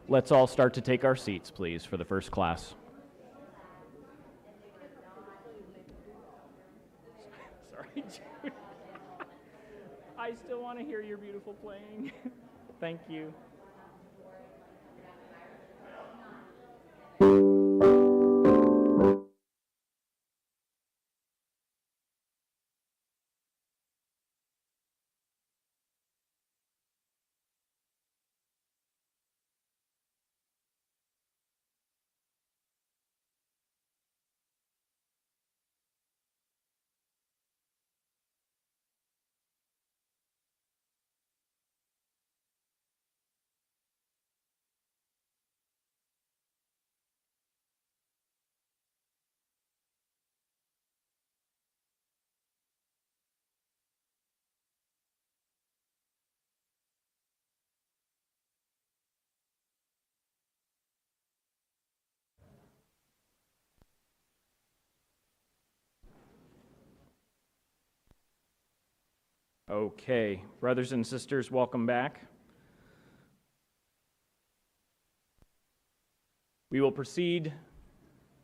Let's all start to take our seats, please, for the first class. Sorry, Jude. I still want to hear your beautiful playing. Thank you. Okay, brothers and sisters, welcome back. We will proceed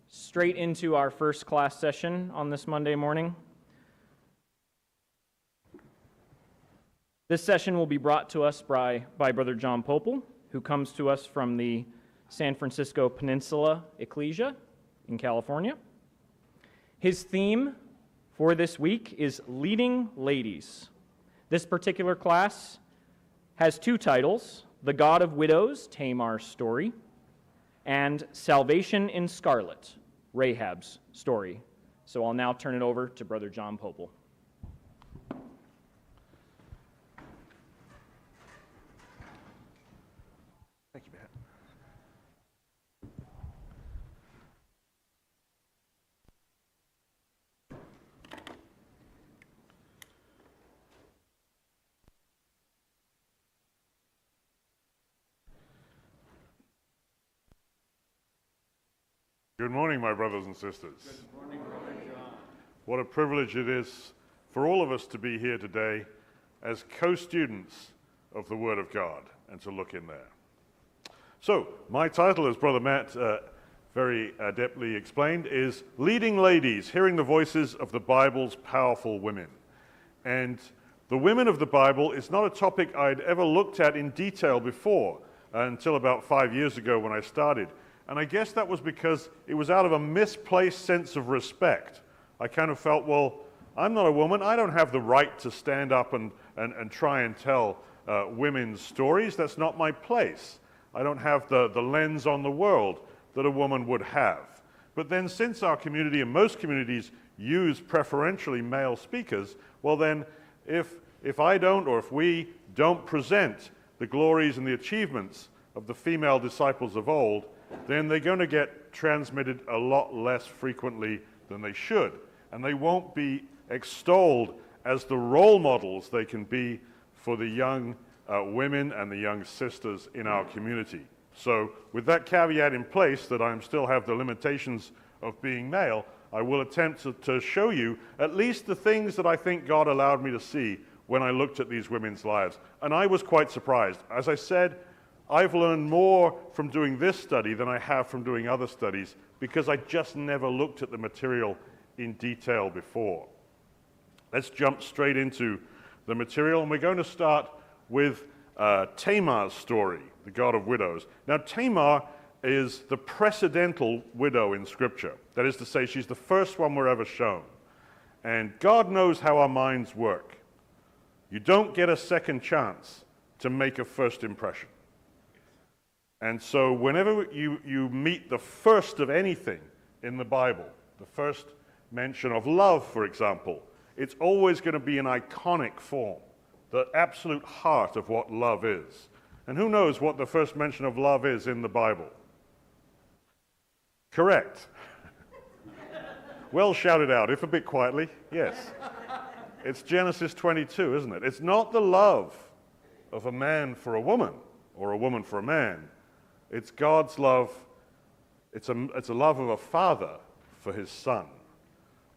straight into our first class session on this Monday morning. This session will be brought to us by Brother John Pople, who comes to us from the San Francisco Peninsula Ecclesia in California. His theme for this week is Leading Ladies. This particular class has two titles, The God of Widows, Tamar's Story, and Salvation in Scarlet, Rahab's Story. So I'll now turn it over to Brother John Pople. Thank you, Matt. Good morning, my brothers and sisters. Good morning, Brother John. What a privilege it is for all of us to be here today as co-students of the Word of God and to look in there. So, my title, as Brother Matt very adeptly explained, is Leading Ladies, Hearing the Voices of the Bible's Powerful Women. And the women of the Bible is not a topic I'd ever looked at in detail before until about 5 years ago when I started. And I guess that was because it was out of a misplaced sense of respect. I kind of felt, well, I'm not a woman. I don't have the right to stand up and try and tell women's stories. That's not my place. I don't have the lens on the world that a woman would have. But then since our community and most communities use preferentially male speakers, well then, if I don't or if we don't present the glories and the achievements of the female disciples of old, then they're going to get transmitted a lot less frequently than they should. And they won't be extolled as the role models they can be for the young women and the young sisters in our community. So with that caveat in place that I still have the limitations of being male, I will attempt to show you at least the things that I think God allowed me to see when I looked at these women's lives. And I was quite surprised. As I said, I've learned more from doing this study than I have from doing other studies because I just never looked at the material in detail before. Let's jump straight into the material, and we're going to start with Tamar's story, the God of widows. Now, Tamar is the precedental widow in Scripture. That is to say, she's the first one we're ever shown. And God knows how our minds work. You don't get a second chance to make a first impression. And so whenever you meet the first of anything in the Bible, the first mention of love, for example, it's always going to be an iconic form, the absolute heart of what love is. And who knows what the first mention of love is in the Bible? Correct. Well shouted out, if a bit quietly, yes. It's Genesis 22, isn't it? It's not the love of a man for a woman or a woman for a man. It's God's love. It's a love of a father for his son.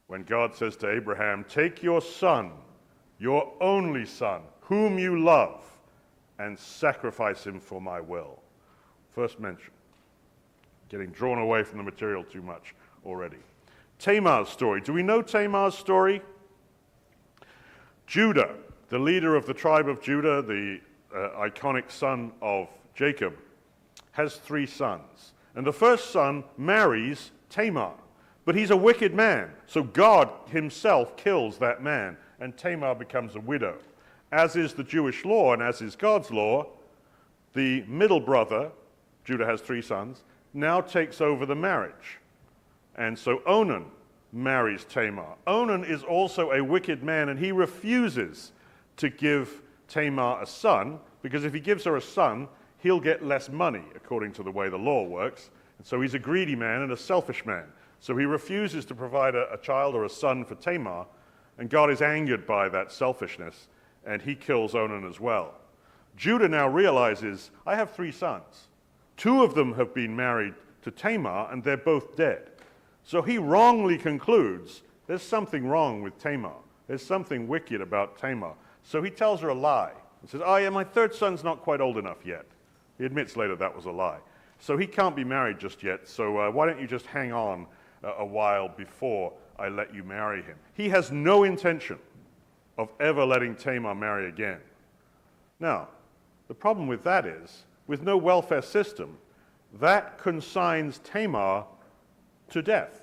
When God says to Abraham, take your son, your only son, whom you love, and sacrifice him for my will. First mention. Getting drawn away from the material too much already. Tamar's story. Do we know Tamar's story? Judah, the leader of the tribe of Judah, the iconic son of Jacob, has 3 sons. And the first son marries Tamar. But he's a wicked man, so God himself kills that man, and Tamar becomes a widow. As is the Jewish law and as is God's law, the middle brother, Judah has 3 sons, now takes over the marriage. And so Onan marries Tamar. Onan is also a wicked man, and he refuses to give Tamar a son, because if he gives her a son, he'll get less money, according to the way the law works. And so he's a greedy man and a selfish man. So he refuses to provide a child or a son for Tamar, and God is angered by that selfishness, and he kills Onan as well. Judah now realizes, I have 3 sons. 2 of them have been married to Tamar, and they're both dead. So he wrongly concludes there's something wrong with Tamar. There's something wicked about Tamar. So he tells her a lie. He says, oh yeah, my 3rd son's not quite old enough yet. He admits later that was a lie. So he can't be married just yet, so why don't you just hang on a while before I let you marry him. He has no intention of ever letting Tamar marry again. Now, the problem with that is, with no welfare system, that consigns Tamar to death.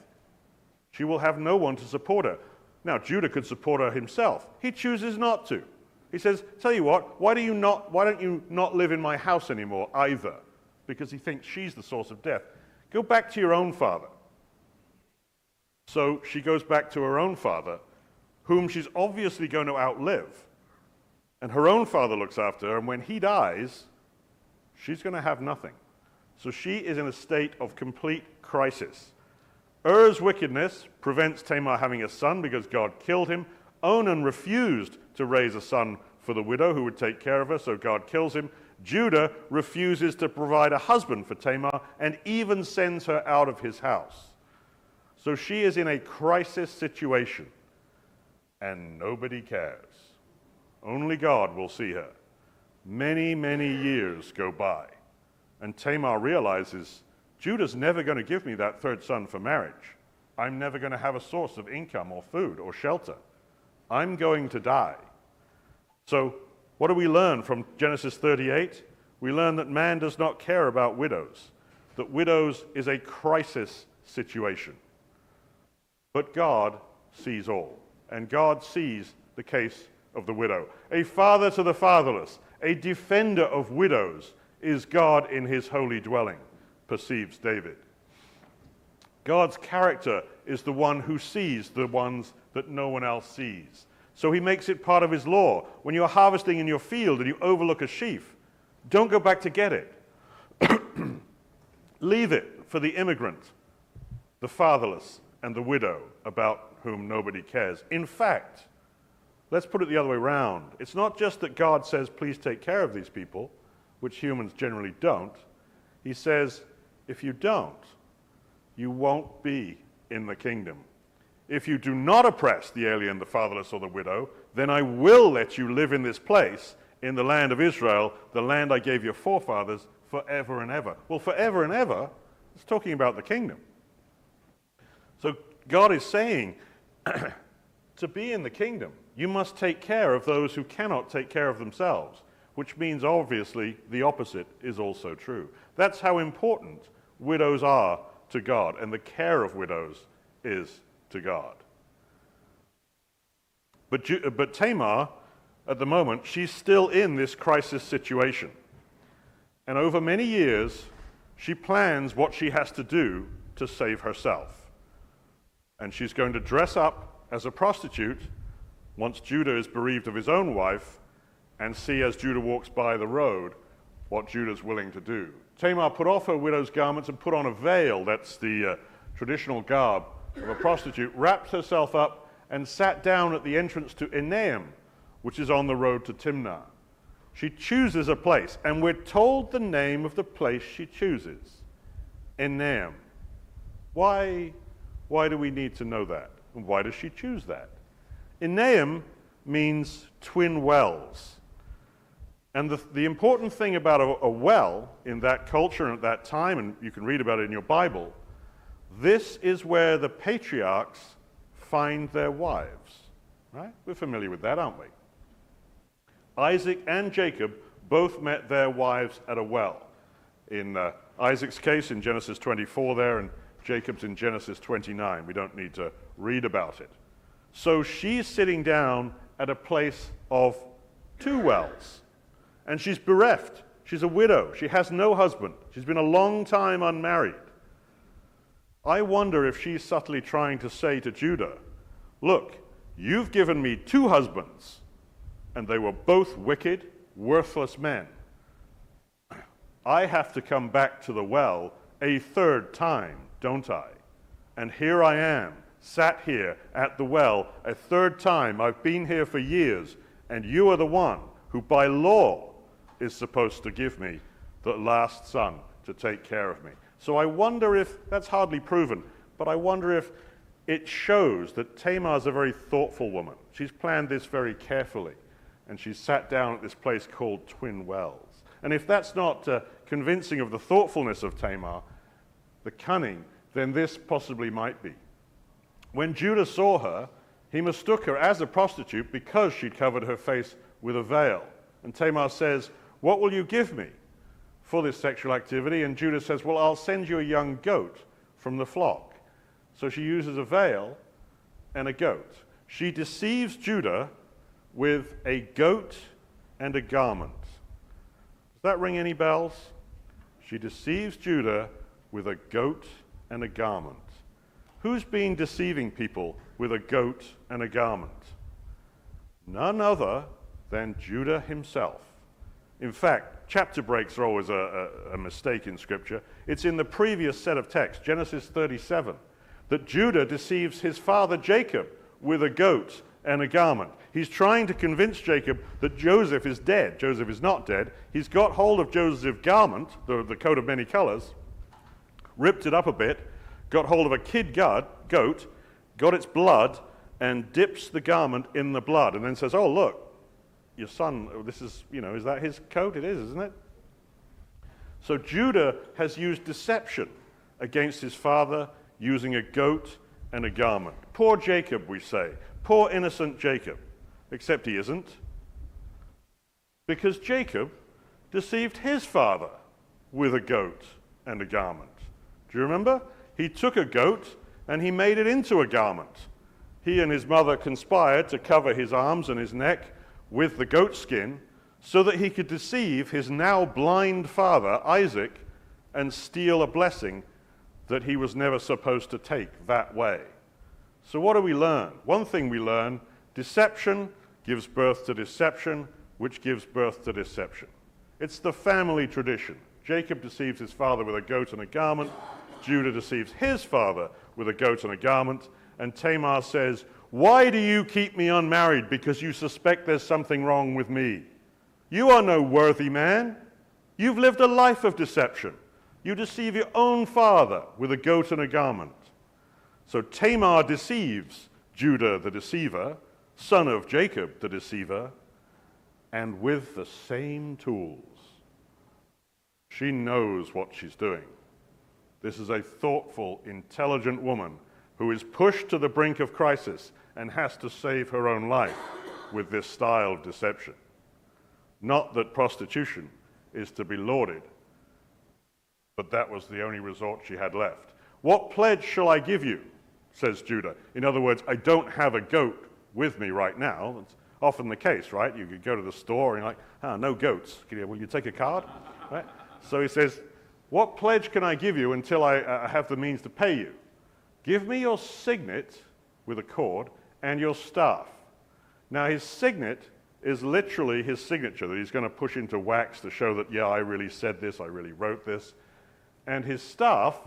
She will have no one to support her. Now, Judah could support her himself. He chooses not to. He says, tell you what, why don't you not live in my house anymore either? Because he thinks she's the source of death. Go back to your own father. So she goes back to her own father, whom she's obviously going to outlive. And her own father looks after her, and when he dies, she's going to have nothing. So she is in a state of complete crisis. Er's wickedness prevents Tamar having a son because God killed him. Onan refused to raise a son for the widow who would take care of her, so God kills him. Judah refuses to provide a husband for Tamar and even sends her out of his house. So she is in a crisis situation, and nobody cares. Only God will see her. Many, many years go by, and Tamar realizes, Judah's never going to give me that 3rd son for marriage. I'm never going to have a source of income or food or shelter. I'm going to die. So what do we learn from Genesis 38? We learn that man does not care about widows, that widows is a crisis situation. But God sees all, and God sees the case of the widow. A father to the fatherless, a defender of widows, is God in his holy dwelling, perceives David. God's character is the one who sees the ones that no one else sees. So he makes it part of his law. When you're harvesting in your field and you overlook a sheaf, don't go back to get it. Leave it for the immigrant, the fatherless, and the widow about whom nobody cares. In fact, let's put it the other way around. It's not just that God says, please take care of these people, which humans generally don't. He says, if you don't, you won't be in the kingdom. If you do not oppress the alien, the fatherless, or the widow, then I will let you live in this place, in the land of Israel, the land I gave your forefathers, forever and ever. Well, forever and ever, it's talking about the kingdom. So God is saying, to be in the kingdom, you must take care of those who cannot take care of themselves, which means obviously the opposite is also true. That's how important widows are to God, and the care of widows is to God. But Tamar, at the moment, she's still in this crisis situation. And over many years, she plans what she has to do to save herself. And she's going to dress up as a prostitute once Judah is bereaved of his own wife, and see as Judah walks by the road what Judah's willing to do. Tamar put off her widow's garments and put on a veil, that's the traditional garb of a prostitute, wrapped herself up and sat down at the entrance to Enaim, which is on the road to Timnah. She chooses a place, and we're told the name of the place she chooses, Enaim. Why do we need to know that? And why does she choose that? Enaim means twin wells. And the important thing about a well in that culture and at that time, and you can read about it in your Bible, this is where the patriarchs find their wives. Right? We're familiar with that, aren't we? Isaac and Jacob both met their wives at a well. In Isaac's case, in Genesis 24 there, and Jacob's in Genesis 29. We don't need to read about it. So she's sitting down at a place of two wells. And she's bereft. She's a widow. She has no husband. She's been a long time unmarried. I wonder if she's subtly trying to say to Judah, look, you've given me two husbands, and they were both wicked, worthless men. I have to come back to the well a third time, don't I? And here I am, sat here at the well a third time. I've been here for years, and you are the one who by law is supposed to give me the last son to take care of me. So I wonder if, that's hardly proven, but I wonder if it shows that Tamar's a very thoughtful woman. She's planned this very carefully, and she's sat down at this place called Twin Wells. And if that's not convincing of the thoughtfulness of Tamar, the cunning, then this possibly might be. When Judah saw her, he mistook her as a prostitute because she'd covered her face with a veil. And Tamar says, what will you give me for this sexual activity? And Judah says, well, I'll send you a young goat from the flock. So she uses a veil and a goat. She deceives Judah with a goat and a garment. Does that ring any bells? She deceives Judah with a goat and a garment. Who's been deceiving people with a goat and a garment? None other than Judah himself. In fact, chapter breaks are always a mistake in Scripture. It's in the previous set of texts, Genesis 37, that Judah deceives his father Jacob with a goat and a garment. He's trying to convince Jacob that Joseph is dead. Joseph is not dead. He's got hold of Joseph's garment, the coat of many colors, ripped it up a bit, got hold of a kid goat, got its blood, and dips the garment in the blood, and then says, oh, look, your son, this is, is that his coat? It is, isn't it? So Judah has used deception against his father using a goat and a garment. Poor Jacob, we say. Poor innocent Jacob. Except he isn't. Because Jacob deceived his father with a goat and a garment. Do you remember? He took a goat and he made it into a garment. He and his mother conspired to cover his arms and his neck with the goat skin so that he could deceive his now blind father, Isaac, and steal a blessing that he was never supposed to take that way. So what do we learn? One thing we learn, deception gives birth to deception, which gives birth to deception. It's the family tradition. Jacob deceives his father with a goat and a garment. Judah deceives his father with a goat and a garment. And Tamar says, why do you keep me unmarried? Because you suspect there's something wrong with me. You are no worthy man. You've lived a life of deception. You deceive your own father with a goat and a garment. So Tamar deceives Judah the deceiver, son of Jacob the deceiver, and with the same tools. She knows what she's doing. This is a thoughtful, intelligent woman who is pushed to the brink of crisis and has to save her own life with this style of deception. Not that prostitution is to be lauded, but that was the only resort she had left. What pledge shall I give you? Says Judah. In other words, I don't have a goat with me right now. That's often the case, right? You could go to the store and you're like, no goats. Will you take a card? Right? So he says, what pledge can I give you until I have the means to pay you? Give me your signet with a cord and your staff. Now his signet is literally his signature that he's going to push into wax to show that, yeah, I really said this, I really wrote this. And his staff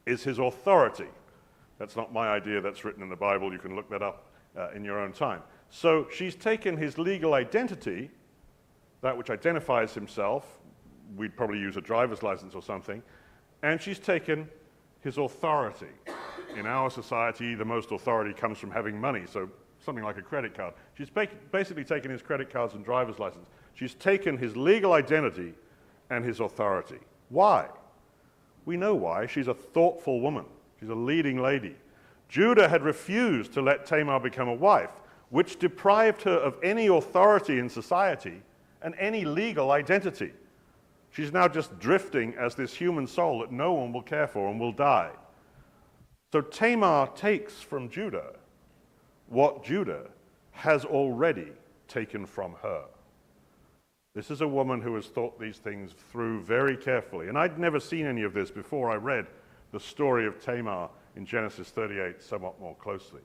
is his authority. That's not my idea, that's written in the Bible. You can look that up in your own time. So she's taken his legal identity, that which identifies himself, we'd probably use a driver's license or something, and she's taken his authority. In our society, the most authority comes from having money, so something like a credit card. She's basically taken his credit cards and driver's license. She's taken his legal identity and his authority. Why? We know why. She's a thoughtful woman. She's a leading lady. Judah had refused to let Tamar become a wife, which deprived her of any authority in society and any legal identity. She's now just drifting as this human soul that no one will care for and will die. So Tamar takes from Judah what Judah has already taken from her. This is a woman who has thought these things through very carefully. And I'd never seen any of this before I read the story of Tamar in Genesis 38 somewhat more closely.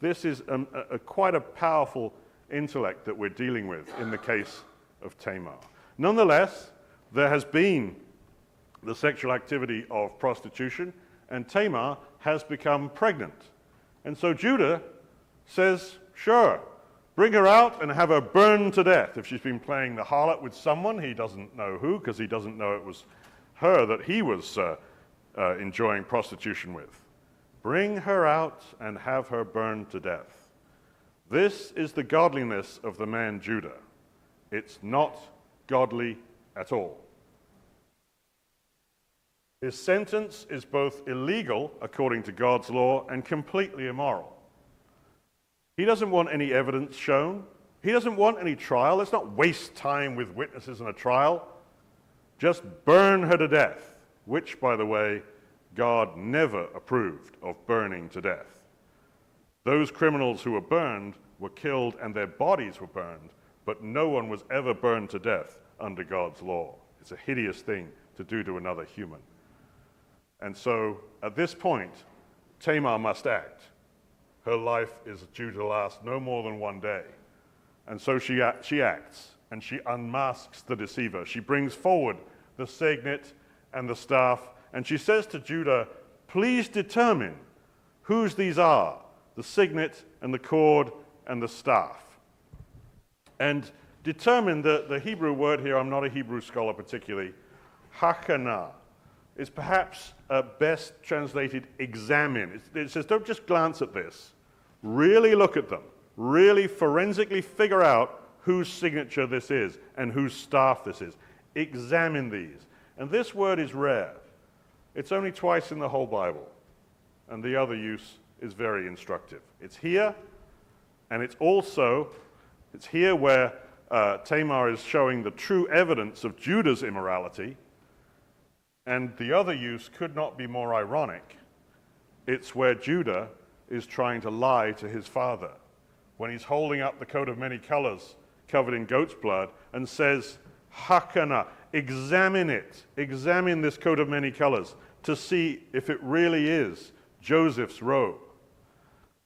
This is quite a powerful intellect that we're dealing with in the case of Tamar. Nonetheless, there has been the sexual activity of prostitution, and Tamar has become pregnant. And so Judah says, sure, bring her out and have her burned to death. If she's been playing the harlot with someone, he doesn't know who, because he doesn't know it was her that he was enjoying prostitution with. Bring her out and have her burned to death. This is the godliness of the man Judah. It's not godly at all. His sentence is both illegal, according to God's law, and completely immoral. He doesn't want any evidence shown. He doesn't want any trial. Let's not waste time with witnesses in a trial. Just burn her to death, which, by the way, God never approved of burning to death. Those criminals who were burned were killed and their bodies were burned, but no one was ever burned to death under God's law. It's a hideous thing to do to another human. And so, at this point, Tamar must act. Her life is due to last no more than one day. And so she acts, and she unmasks the deceiver. She brings forward the signet and the staff, and she says to Judah, please determine whose these are, the signet and the cord and the staff. And determine, the Hebrew word here, I'm not a Hebrew scholar particularly, hakana, is perhaps best translated examine. It says don't just glance at this. Really look at them. Really forensically figure out whose signature this is and whose staff this is. Examine these. And this word is rare. It's only twice in the whole Bible. And the other use is very instructive. It's here, and it's here where Tamar is showing the true evidence of Judah's immorality. And the other use could not be more ironic. It's where Judah is trying to lie to his father when he's holding up the coat of many colors covered in goat's blood and says, Hakana, examine it, examine this coat of many colors to see if it really is Joseph's robe.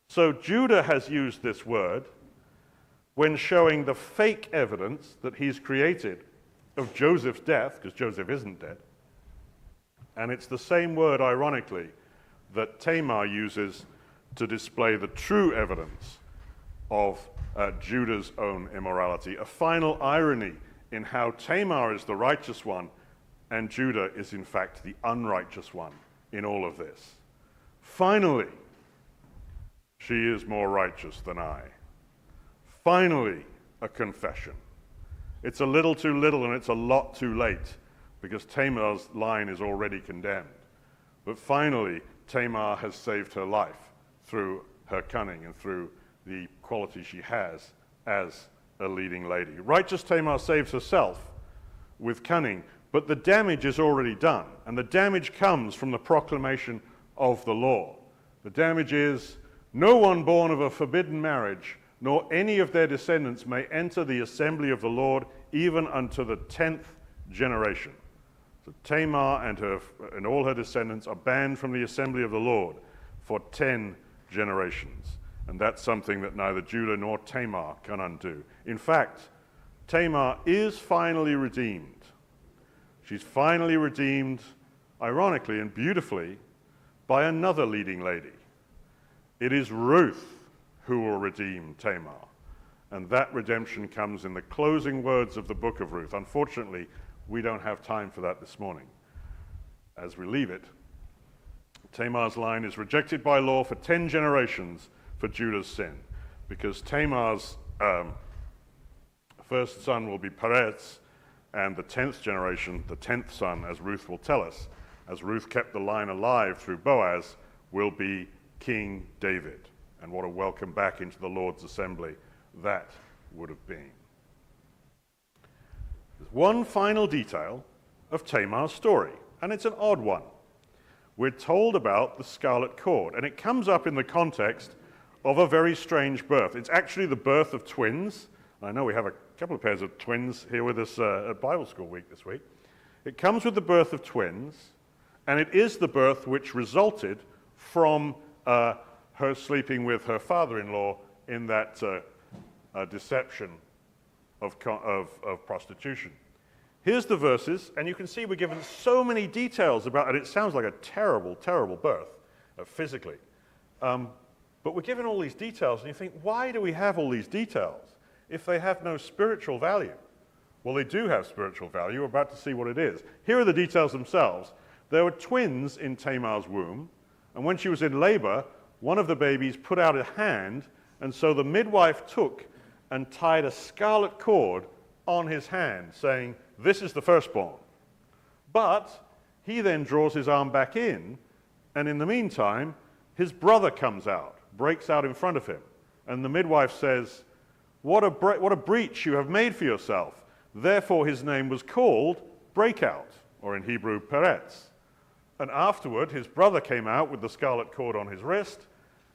So Judah has used this word when showing the fake evidence that he's created of Joseph's death, because Joseph isn't dead. And it's the same word, ironically, that Tamar uses to display the true evidence of Judah's own immorality. A final irony in how Tamar is the righteous one and Judah is in fact the unrighteous one in all of this. Finally, she is more righteous than I. Finally, a confession. It's a little too little and it's a lot too late because Tamar's line is already condemned. But finally, Tamar has saved her life through her cunning and through the quality she has as a leading lady. Righteous Tamar saves herself with cunning, but the damage is already done, and the damage comes from the proclamation of the law. The damage is, no one born of a forbidden marriage, nor any of their descendants may enter the assembly of the Lord, even unto the 10th generation. So Tamar and all her descendants are banned from the assembly of the Lord for 10 generations. And that's something that neither Judah nor Tamar can undo. In fact, Tamar is finally redeemed. She's finally redeemed, ironically and beautifully, by another leading lady. It is Ruth who will redeem Tamar. And that redemption comes in the closing words of the book of Ruth. Unfortunately, we don't have time for that this morning. As we leave it, Tamar's line is rejected by law for 10 generations for Judah's sin, because Tamar's first son will be Perez, and the 10th generation, the 10th son, as Ruth will tell us, as Ruth kept the line alive through Boaz, will be King David. And what a welcome back into the Lord's assembly that would have been. There's one final detail of Tamar's story, and it's an odd one. We're told about the scarlet cord, and it comes up in the context of a very strange birth. It's actually the birth of twins. I know we have a couple of pairs of twins here with us at Bible School Week this week. It comes with the birth of twins, and it is the birth which resulted from her sleeping with her father-in-law in that deception of prostitution. Here's the verses, and you can see we're given so many details about it. It sounds like a terrible, terrible birth physically. But we're given all these details, and you think, why do we have all these details if they have no spiritual value? Well, they do have spiritual value. We're about to see what it is. Here are the details themselves. There were twins in Tamar's womb, and when she was in labor, one of the babies put out a hand, and so the midwife took and tied a scarlet cord on his hand, saying, "This is the firstborn." But he then draws his arm back in, and in the meantime, his brother comes out, breaks out in front of him, and the midwife says, what a breach you have made for yourself. Therefore his name was called Breakout, or in Hebrew, Peretz. And afterward, his brother came out with the scarlet cord on his wrist,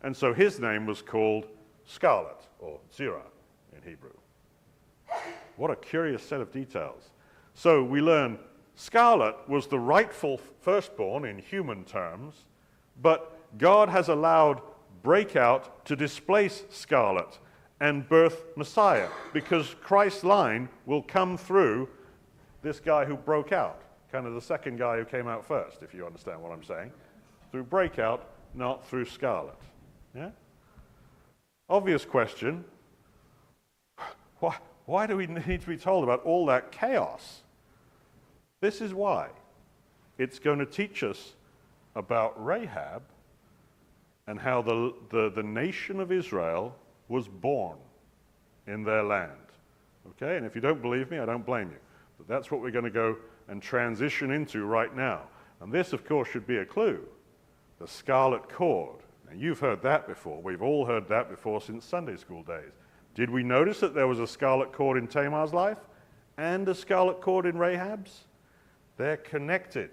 and so his name was called Scarlet, or Zerah in Hebrew. What a curious set of details. So we learn Scarlet was the rightful firstborn in human terms, but God has allowed Breakout to displace Scarlet and birth Messiah, because Christ's line will come through this guy who broke out, kind of the second guy who came out first, if you understand what I'm saying. Through Breakout, not through Scarlet. Yeah? Obvious question. Why do we need to be told about all that chaos? This is why. It's going to teach us about Rahab and how the nation of Israel was born in their land. Okay? And if you don't believe me, I don't blame you. But that's what we're going to go and transition into right now. And this, of course, should be a clue. The scarlet cord. Now, you've heard that before. We've all heard that before since Sunday school days. Did we notice that there was a scarlet cord in Tamar's life and a scarlet cord in Rahab's? They're connected.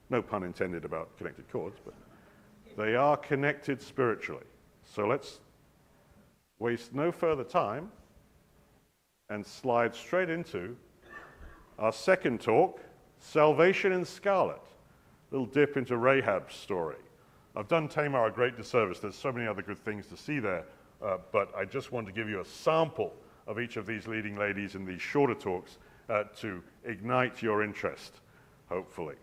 No pun intended about connected cords, but they are connected spiritually. So let's waste no further time and slide straight into our second talk, Salvation in Scarlet. A little dip into Rahab's story. I've done Tamar a great disservice. There's so many other good things to see there, but I just want to give you a sample of each of these leading ladies in these shorter talks to ignite your interest, hopefully.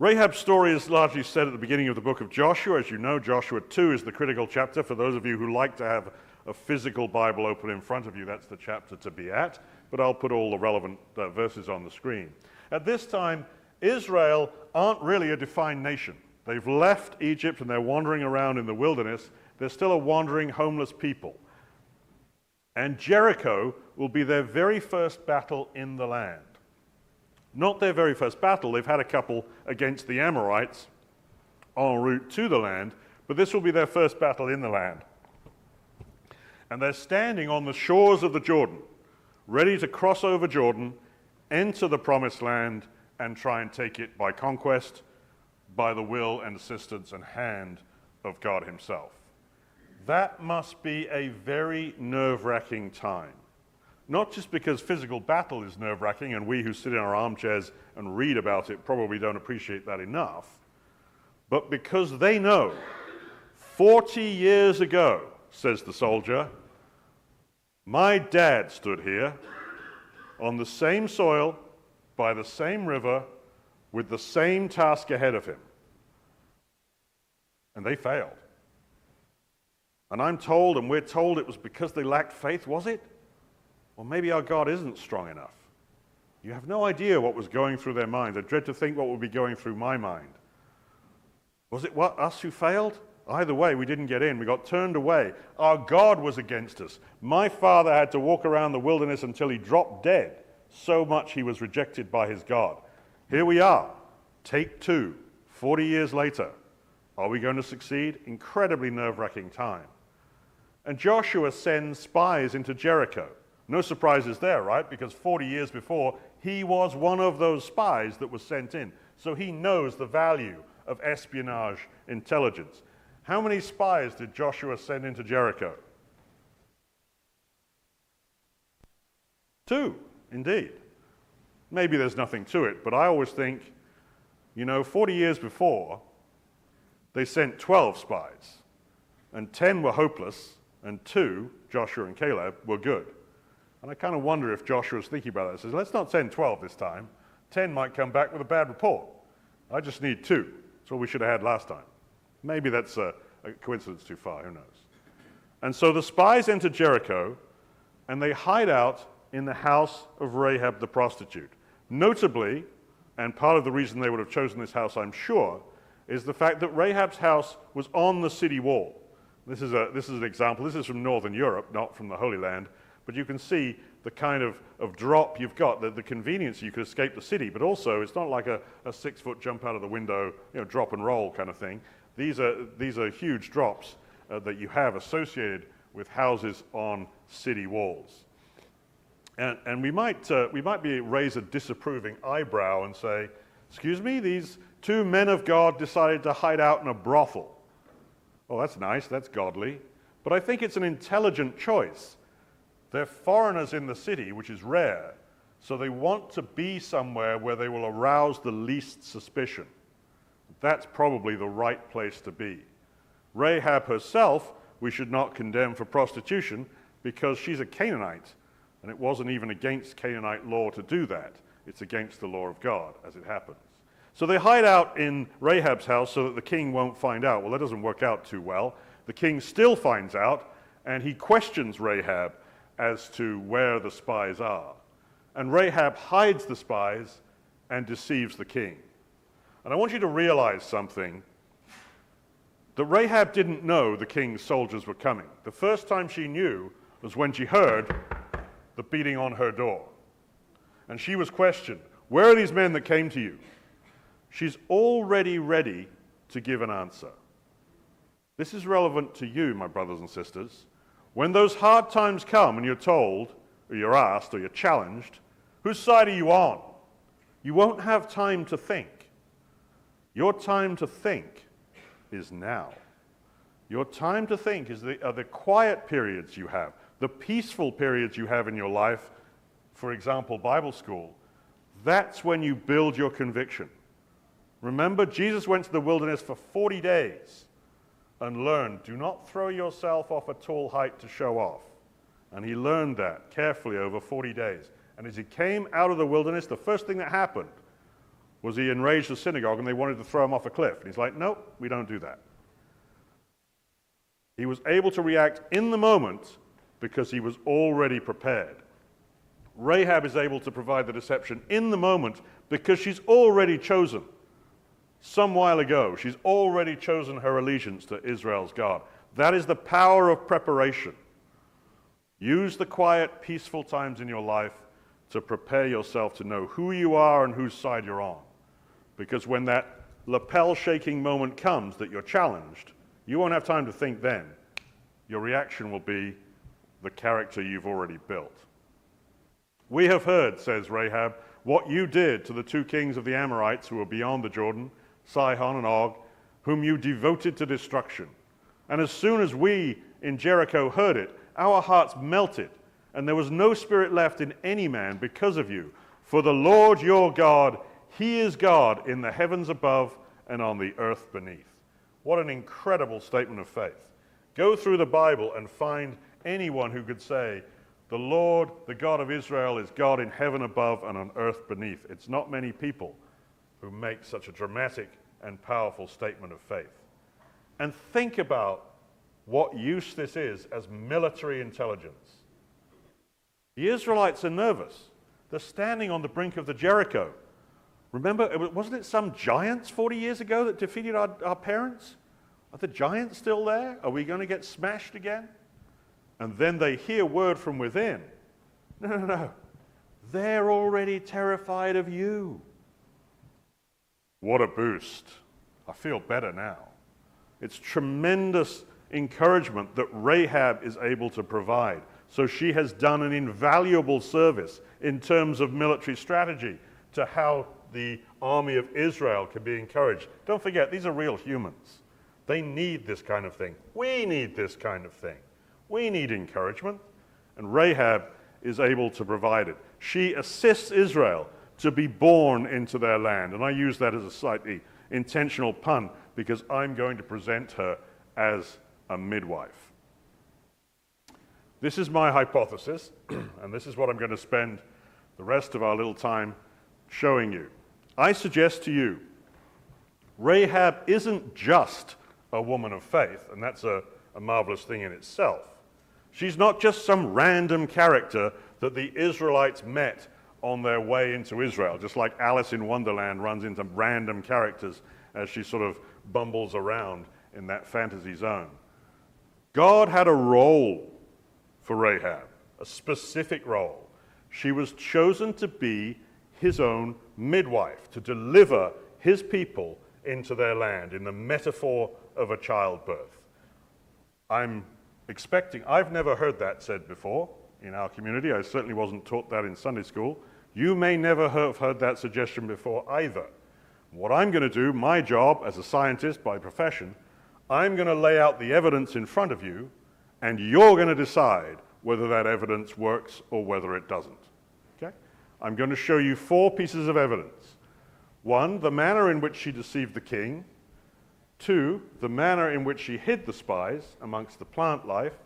Rahab's story is largely set at the beginning of the book of Joshua. As you know, Joshua 2 is the critical chapter. For those of you who like to have a physical Bible open in front of you, that's the chapter to be at. But I'll put all the relevant verses on the screen. At this time, Israel aren't really a defined nation. They've left Egypt and they're wandering around in the wilderness. They're still a wandering, homeless people. And Jericho will be their very first battle in the land. Not their very first battle. They've had a couple against the Amorites en route to the land, but this will be their first battle in the land. And they're standing on the shores of the Jordan, ready to cross over Jordan, enter the promised land, and try and take it by conquest, by the will and assistance and hand of God himself. That must be a very nerve-wracking time. Not just because physical battle is nerve-wracking, and we who sit in our armchairs and read about it probably don't appreciate that enough, but because they know 40 years ago, says the soldier, my dad stood here on the same soil, by the same river, with the same task ahead of him. And they failed. And I'm told, and we're told, it was because they lacked faith, was it? Well, maybe our God isn't strong enough. You have no idea what was going through their minds. I dread to think what would be going through my mind. Was it us who failed? Either way, we didn't get in. We got turned away. Our God was against us. My father had to walk around the wilderness until he dropped dead. So much he was rejected by his God. Here we are, take 2, 40 years later. Are we going to succeed? Incredibly nerve-wracking time. And Joshua sends spies into Jericho. No surprises there, right? Because 40 years before, he was one of those spies that was sent in. So he knows the value of espionage intelligence. How many spies did Joshua send into Jericho? 2, indeed. Maybe there's nothing to it, but I always think, 40 years before, they sent 12 spies, and 10 were hopeless, and 2, Joshua and Caleb, were good. And I kind of wonder if Joshua was thinking about that. He says, let's not send 12 this time. 10 might come back with a bad report. I just need 2. That's what we should have had last time. Maybe that's a coincidence too far, who knows. And so the spies enter Jericho, and they hide out in the house of Rahab the prostitute. Notably, and part of the reason they would have chosen this house, I'm sure, is the fact that Rahab's house was on the city wall. This is an example. This is from Northern Europe, not from the Holy Land, but you can see the kind of drop you've got, the convenience you could escape the city, but also it's not like a 6-foot jump out of the window, drop and roll kind of thing. These are huge drops that you have associated with houses on city walls. And we might raise a disapproving eyebrow and say, excuse me, these 2 men of God decided to hide out in a brothel. Oh, that's nice, that's godly. But I think it's an intelligent choice. They're foreigners in the city, which is rare, so they want to be somewhere where they will arouse the least suspicion. That's probably the right place to be. Rahab herself, we should not condemn for prostitution because she's a Canaanite, and it wasn't even against Canaanite law to do that. It's against the law of God, as it happens. So they hide out in Rahab's house so that the king won't find out. Well, that doesn't work out too well. The king still finds out, and he questions Rahab as to where the spies are. And Rahab hides the spies and deceives the king. And I want you to realize something, that Rahab didn't know the king's soldiers were coming. The first time she knew was when she heard the beating on her door. And she was questioned, where are these men that came to you? She's already ready to give an answer. This is relevant to you, my brothers and sisters. When those hard times come and you're told, or you're asked, or you're challenged, whose side are you on? You won't have time to think. Your time to think is now. Your time to think are the quiet periods you have, the peaceful periods you have in your life, for example, Bible school. That's when you build your conviction. Remember, Jesus went to the wilderness for 40 days and learned, do not throw yourself off a tall height to show off. And he learned that carefully over 40 days. And as he came out of the wilderness, the first thing that happened was he enraged the synagogue and they wanted to throw him off a cliff. And he's like, nope, we don't do that. He was able to react in the moment because he was already prepared. Rahab is able to provide the deception in the moment because she's already chosen. Some while ago, she's already chosen her allegiance to Israel's God. That is the power of preparation. Use the quiet, peaceful times in your life to prepare yourself to know who you are and whose side you're on. Because when that lapel-shaking moment comes that you're challenged, you won't have time to think then. Your reaction will be the character you've already built. We have heard, says Rahab, what you did to the 2 kings of the Amorites who were beyond the Jordan, Sihon and Og, whom you devoted to destruction. And as soon as we in Jericho heard it, our hearts melted, and there was no spirit left in any man because of you. For the Lord your God, he is God in the heavens above and on the earth beneath. What an incredible statement of faith. Go through the Bible and find anyone who could say, the Lord, the God of Israel, is God in heaven above and on earth beneath. It's not many people who make such a dramatic and powerful statement of faith. And think about what use this is as military intelligence. The Israelites are nervous. They're standing on the brink of the Jericho. Remember, wasn't it some giants 40 years ago that defeated our parents? Are the giants still there? Are we going to get smashed again? And then they hear word from within. No, no, no. They're already terrified of you. What a boost. I feel better now. It's tremendous encouragement that Rahab is able to provide. So she has done an invaluable service in terms of military strategy to how the army of Israel can be encouraged. Don't forget, these are real humans. They need this kind of thing. We need this kind of thing. We need encouragement, and Rahab is able to provide it. She assists Israel to be born into their land, and I use that as a slightly intentional pun because I'm going to present her as a midwife. This is my hypothesis, and this is what I'm going to spend the rest of our little time showing you. I suggest to you, Rahab isn't just a woman of faith, and that's a marvelous thing in itself. She's not just some random character that the Israelites met on their way into Israel, just like Alice in Wonderland runs into random characters as she sort of bumbles around in that fantasy zone. God had a role for Rahab, a specific role. She was chosen to be his own midwife, to deliver his people into their land in the metaphor of a childbirth. I've never heard that said before in our community. I certainly wasn't taught that in Sunday school. You may never have heard that suggestion before either. What I'm going to do, my job as a scientist by profession, I'm going to lay out the evidence in front of you, and you're going to decide whether that evidence works or whether it doesn't. Okay? I'm going to show you 4 pieces of evidence. 1, the manner in which she deceived the king. 2, the manner in which she hid the spies amongst the plant life.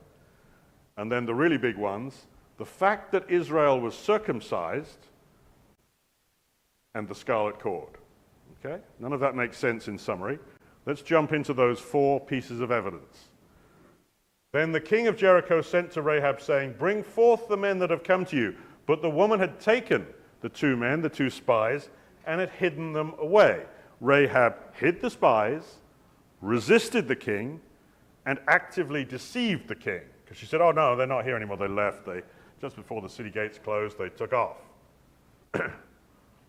And then the really big ones, the fact that Israel was circumcised and the scarlet cord. Okay? None of that makes sense in summary. Let's jump into those 4 pieces of evidence. Then the king of Jericho sent to Rahab, saying, "Bring forth the men that have come to you." But the woman had taken the 2 men, the 2 spies, and had hidden them away. Rahab hid the spies, resisted the king, and actively deceived the king. Because she said, "Oh no, they're not here anymore. They left. Just before the city gates closed, they took off."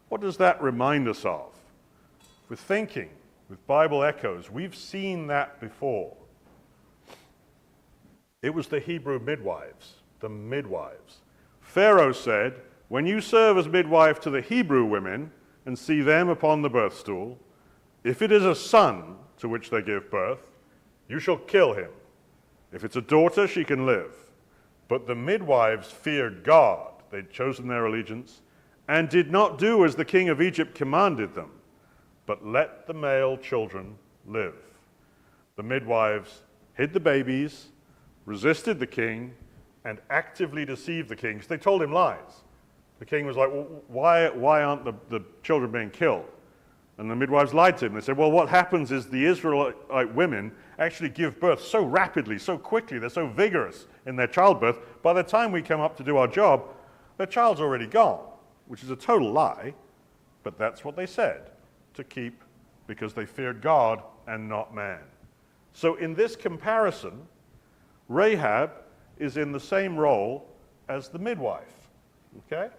What does that remind us of? With thinking, with Bible echoes, we've seen that before. It was the Hebrew midwives, the midwives. Pharaoh said, "When you serve as midwife to the Hebrew women and see them upon the birth stool, if it is a son to which they give birth, you shall kill him. If it's a daughter, she can live." But the midwives feared God. They'd chosen their allegiance and did not do as the king of Egypt commanded them, but let the male children live. The midwives hid the babies, resisted the king, and actively deceived the king, because they told him lies. The king was like, "Well, why aren't the children being killed?" And the midwives lied to him. They said, "Well, what happens is the Israelite women actually give birth so rapidly, so quickly, they're so vigorous in their childbirth, by the time we come up to do our job, their child's already gone," which is a total lie, but that's what they said to keep, because they feared God and not man. So in this comparison, Rahab is in the same role as the midwife. Okay?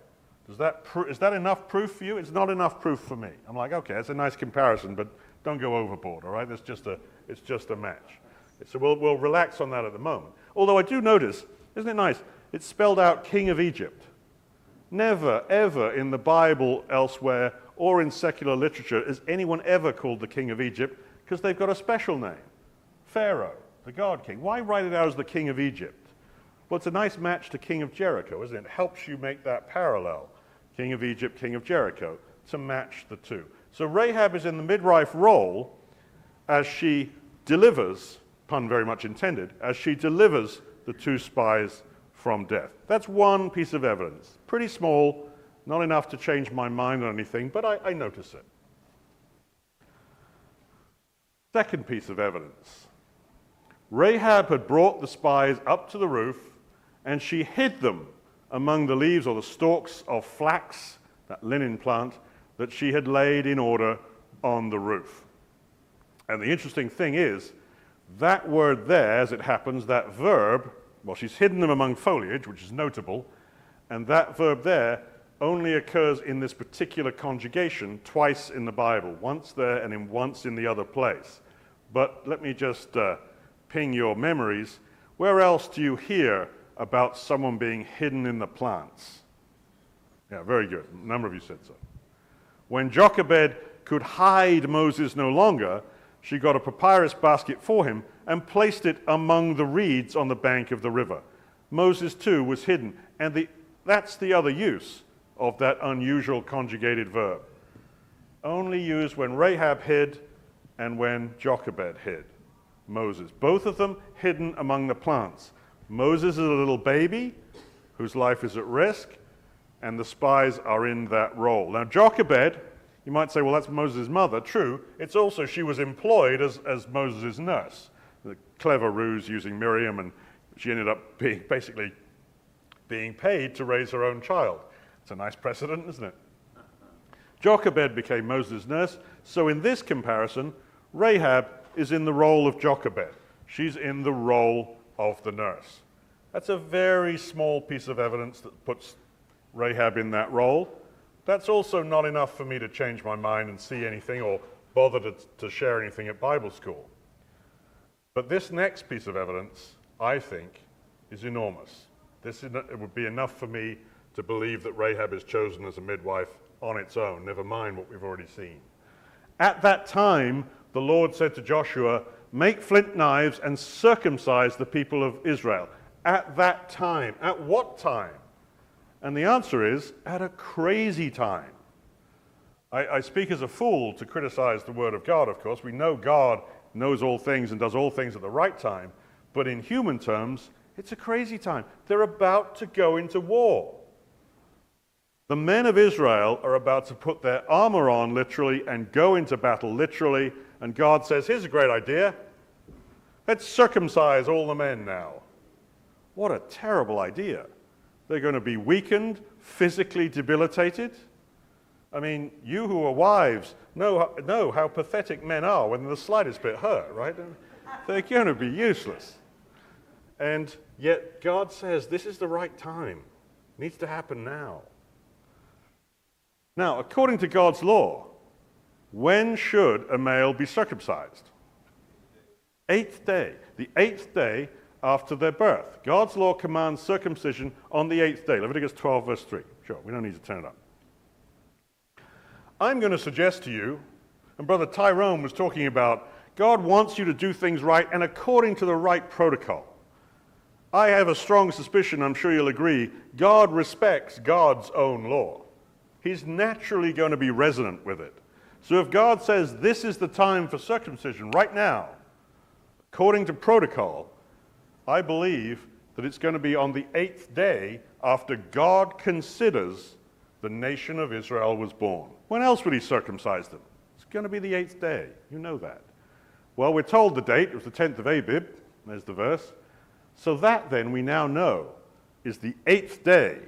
Is that enough proof for you? It's not enough proof for me. I'm like, okay, that's a nice comparison, but don't go overboard, all right? It's just a match. So we'll relax on that at the moment. Although I do notice, isn't it nice? It's spelled out King of Egypt. Never, ever in the Bible elsewhere or in secular literature is anyone ever called the King of Egypt, because they've got a special name. Pharaoh, the God King. Why write it out as the King of Egypt? Well, it's a nice match to King of Jericho, isn't it? It helps you make that parallel. King of Egypt, King of Jericho, to match the two. So Rahab is in the midwife role as she delivers, pun very much intended, as she delivers the 2 spies from death. That's one piece of evidence. Pretty small, not enough to change my mind on anything, but I notice it. Second piece of evidence. Rahab had brought the spies up to the roof, and she hid them among the leaves or the stalks of flax, that linen plant, that she had laid in order on the roof. And the interesting thing is That word there, as it happens, that verb, well, she's hidden them among foliage, which is notable, and that verb there only occurs in this particular conjugation twice in the Bible, once there and once in the other place. But let me just ping your memories. Where else do you hear about someone being hidden in the plants? Yeah, very good. A number of you said so. When Jochebed could hide Moses no longer, she got a papyrus basket for him and placed it among the reeds on the bank of the river. Moses too was hidden, and that's the other use of that unusual conjugated verb. Only used when Rahab hid and when Jochebed hid Moses. Both of them hidden among the plants. Moses is a little baby whose life is at risk, and the spies are in that role. Now, Jochebed, you might say, well, that's Moses' mother. True. It's also, she was employed as Moses' nurse. The clever ruse using Miriam, and she ended up basically being paid to raise her own child. It's a nice precedent, isn't it? Jochebed became Moses' nurse, so in this comparison, Rahab is in the role of Jochebed. She's in the role of the nurse. That's a very small piece of evidence that puts Rahab in that role. That's also not enough for me to change my mind and see anything or bother to share anything at Bible school. But this next piece of evidence, I think, is enormous. It would be enough for me to believe that Rahab is chosen as a midwife on its own, never mind what we've already seen. At that time, the Lord said to Joshua, "Make flint knives and circumcise the people of Israel." At that time. At what time? And the answer is, at a crazy time. I speak as a fool to criticize the Word of God, of course. We know God knows all things and does all things at the right time. But in human terms, it's a crazy time. They're about to go into war. The men of Israel are about to put their armor on, literally, and go into battle, literally. And God says, here's a great idea. Let's circumcise all the men now. What a terrible idea. They're going to be weakened, physically debilitated. I mean, you who are wives know how pathetic men are when the slightest bit hurt, right? They're going to be useless. And yet God says this is the right time. It needs to happen now. Now, according to God's law, when should a male be circumcised? 8th day. The 8th day after their birth. God's law commands circumcision on the 8th day. Leviticus 12, verse 3. Sure, we don't need to turn it up. I'm going to suggest to you, and Brother Tyrone was talking about, God wants you to do things right and according to the right protocol. I have a strong suspicion, I'm sure you'll agree, God respects God's own law. He's naturally going to be resonant with it. So if God says this is the time for circumcision right now, according to protocol, I believe that it's going to be on the 8th day after God considers the nation of Israel was born. When else would he circumcise them? It's going to be the 8th day. You know that. Well, we're told the date. It was the 10th of Abib. There's the verse. So that then we now know is the 8th day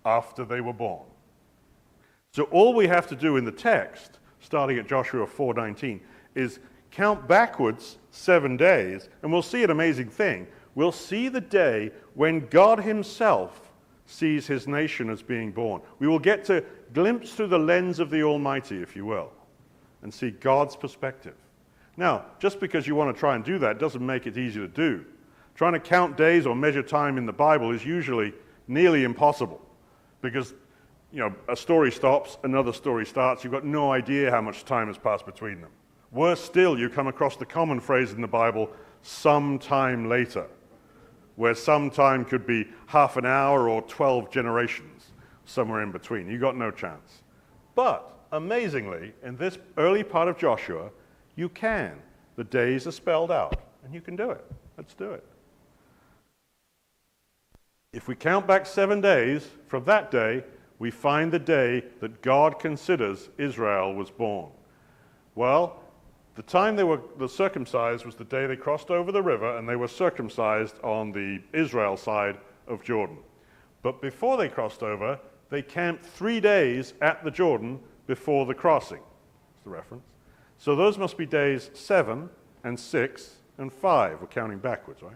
after they were born. So all we have to do in the text, starting at Joshua 4:19, is count backwards 7 days, and we'll see an amazing thing. We'll see the day when God himself sees his nation as being born. We will get to glimpse through the lens of the Almighty, if you will, and see God's perspective. Now, just because you want to try and do that doesn't make it easy to do. Trying to count days or measure time in the Bible is usually nearly impossible because, a story stops, another story starts. You've got no idea how much time has passed between them. Worse still, you come across the common phrase in the Bible, sometime later, where sometime could be half an hour or 12 generations, somewhere in between. You've got no chance. But, amazingly, in this early part of Joshua, you can. The days are spelled out, and you can do it. Let's do it. If we count back 7 days from that day, we find the day that God considers Israel was born. Well, the time they were circumcised was the day they crossed over the river, and they were circumcised on the Israel side of Jordan. But before they crossed over, they camped 3 days at the Jordan before the crossing. That's the reference. So those must be days 7 and 6 and 5. We're counting backwards, right?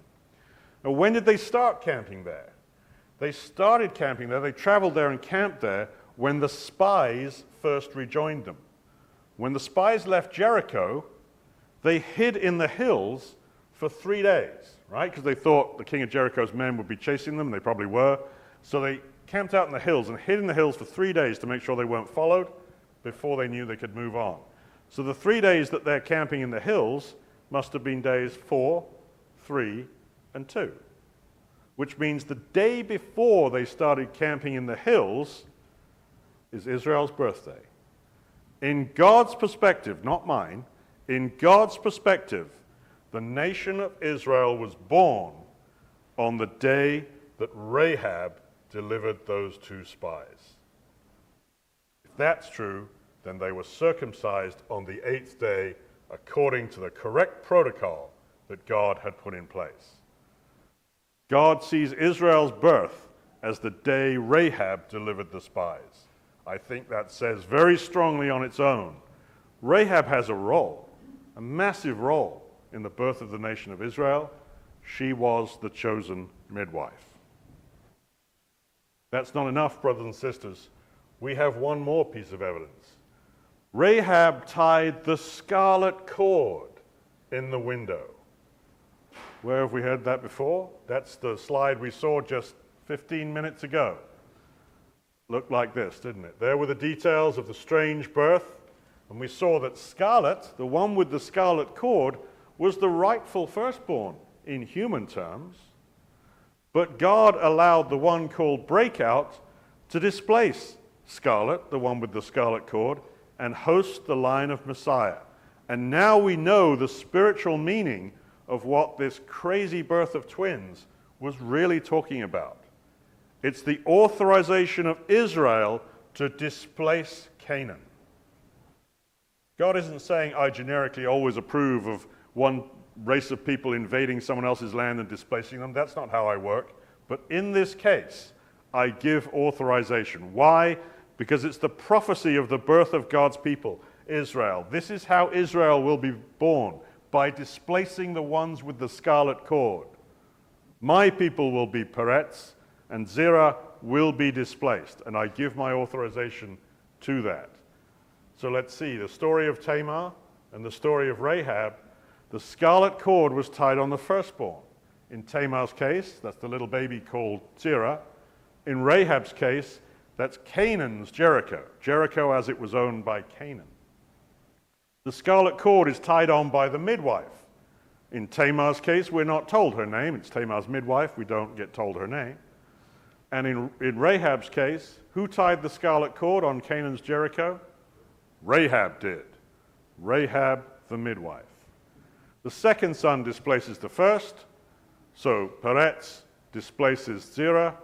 Now, when did they start camping there? They started camping there, they traveled there and camped there when the spies first rejoined them. When the spies left Jericho, they hid in the hills for 3 days, right? Because they thought the king of Jericho's men would be chasing them, and they probably were. So they camped out in the hills and hid in the hills for 3 days to make sure they weren't followed before they knew they could move on. So the 3 days that they're camping in the hills must have been days 4, 3, and 2, which means the day before they started camping in the hills is Israel's birthday. In God's perspective, not mine, in God's perspective, the nation of Israel was born on the day that Rahab delivered those 2 spies. If that's true, then they were circumcised on the 8th day according to the correct protocol that God had put in place. God sees Israel's birth as the day Rahab delivered the spies. I think that says very strongly on its own. Rahab has a role, a massive role in the birth of the nation of Israel. She was the chosen midwife. That's not enough, brothers and sisters. We have one more piece of evidence. Rahab tied the scarlet cord in the window. Where have we heard that before? That's the slide we saw just 15 minutes ago. Looked like this, didn't it? There were the details of the strange birth, and we saw that Scarlet, the one with the scarlet cord, was the rightful firstborn in human terms, but God allowed the one called Breakout to displace Scarlet, the one with the scarlet cord, and host the line of Messiah. And now we know the spiritual meaning of what this crazy birth of twins was really talking about. It's the authorization of Israel to displace Canaan. God isn't saying I generically always approve of one race of people invading someone else's land and displacing them. That's not how I work. But in this case, I give authorization. Why? Because it's the prophecy of the birth of God's people, Israel. This is how Israel will be born, by displacing the ones with the scarlet cord. My people will be Peretz, and Zerah will be displaced, and I give my authorization to that. So let's see, the story of Tamar and the story of Rahab, the scarlet cord was tied on the firstborn. In Tamar's case, that's the little baby called Zerah. In Rahab's case, that's Canaan's Jericho, Jericho as it was owned by Canaan. The scarlet cord is tied on by the midwife. In Tamar's case, we're not told her name. It's Tamar's midwife. We don't get told her name. And in Rahab's case, who tied the scarlet cord on Canaan's Jericho? Rahab did. Rahab, the midwife. The second son displaces the first. So Peretz displaces Zerah.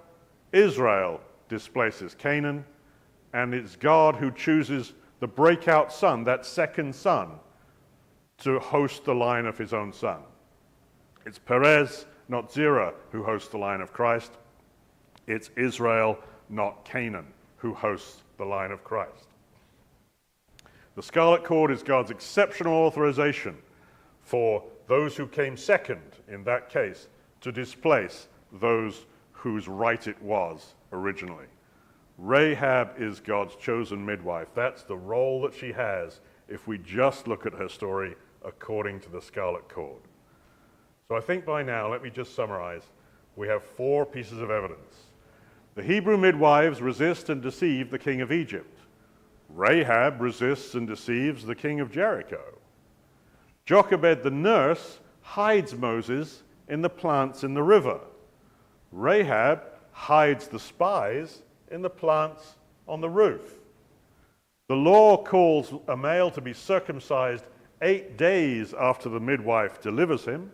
Israel displaces Canaan. And it's God who chooses the breakout son, that second son, to host the line of his own son. It's Perez, not Zerah, who hosts the line of Christ. It's Israel, not Canaan, who hosts the line of Christ. The scarlet cord is God's exceptional authorization for those who came second, in that case, to displace those whose right it was originally. Rahab is God's chosen midwife. That's the role that she has if we just look at her story according to the scarlet cord. So I think by now, let me just summarize, we have 4 pieces of evidence. The Hebrew midwives resist and deceive the king of Egypt. Rahab resists and deceives the king of Jericho. Jochebed the nurse hides Moses in the plants in the river. Rahab hides the spies in the plants on the roof. The law calls a male to be circumcised 8 days after the midwife delivers him.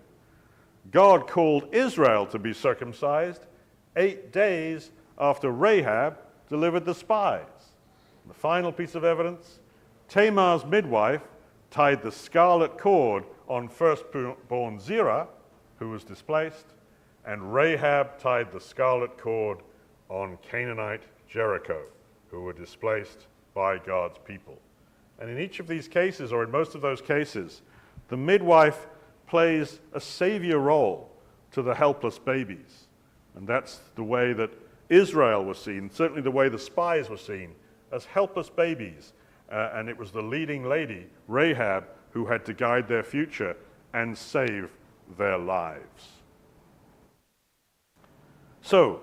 God called Israel to be circumcised 8 days after Rahab delivered the spies. And the final piece of evidence, Tamar's midwife tied the scarlet cord on firstborn Zerah, who was displaced, and Rahab tied the scarlet cord on Canaanite Jericho, who were displaced by God's people. And in each of these cases, or in most of those cases, the midwife plays a savior role to the helpless babies. And that's the way that Israel was seen, certainly the way the spies were seen, as helpless babies. And it was the leading lady, Rahab, who had to guide their future and save their lives. So,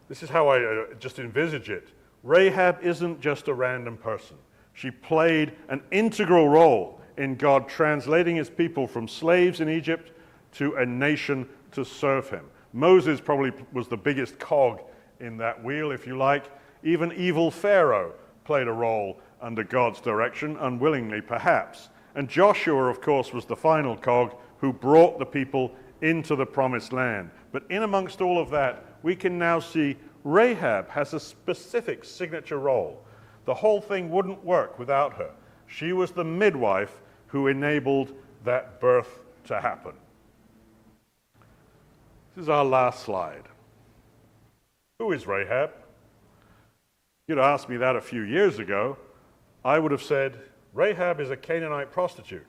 this is how I just envisage it. Rahab isn't just a random person. She played an integral role in God translating his people from slaves in Egypt to a nation to serve him. Moses probably was the biggest cog in that wheel, if you like. Even evil Pharaoh played a role under God's direction, unwillingly perhaps. And Joshua, of course, was the final cog who brought the people into the promised land. But in amongst all of that, we can now see Rahab has a specific signature role. The whole thing wouldn't work without her. She was the midwife who enabled that birth to happen. This is our last slide. Who is Rahab? If you'd asked me that a few years ago, I would have said, Rahab is a Canaanite prostitute.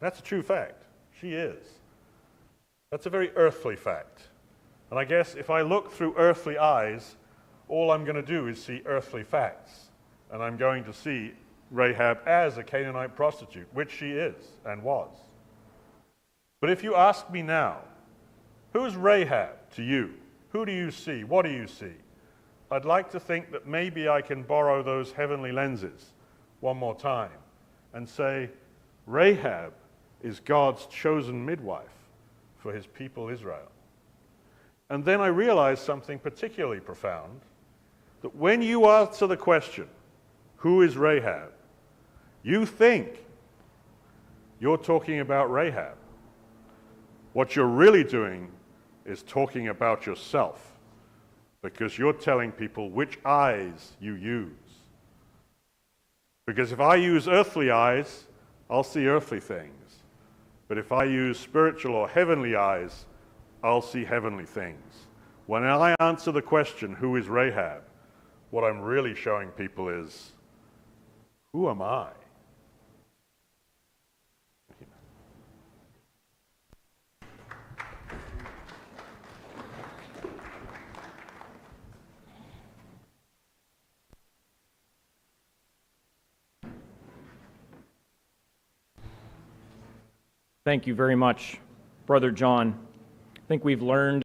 That's a true fact. She is. That's a very earthly fact. And I guess if I look through earthly eyes, all I'm going to do is see earthly facts. And I'm going to see Rahab as a Canaanite prostitute, which she is and was. But if you ask me now, who's Rahab to you? Who do you see? What do you see? I'd like to think that maybe I can borrow those heavenly lenses one more time and say, Rahab is God's chosen midwife for his people Israel. And then I realized something particularly profound, that when you answer the question, who is Rahab? You think you're talking about Rahab. What you're really doing is talking about yourself, because you're telling people which eyes you use. Because if I use earthly eyes, I'll see earthly things. But if I use spiritual or heavenly eyes, I'll see heavenly things. When I answer the question, who is Rahab? What I'm really showing people is, who am I? Thank you very much, Brother John. I think we've learned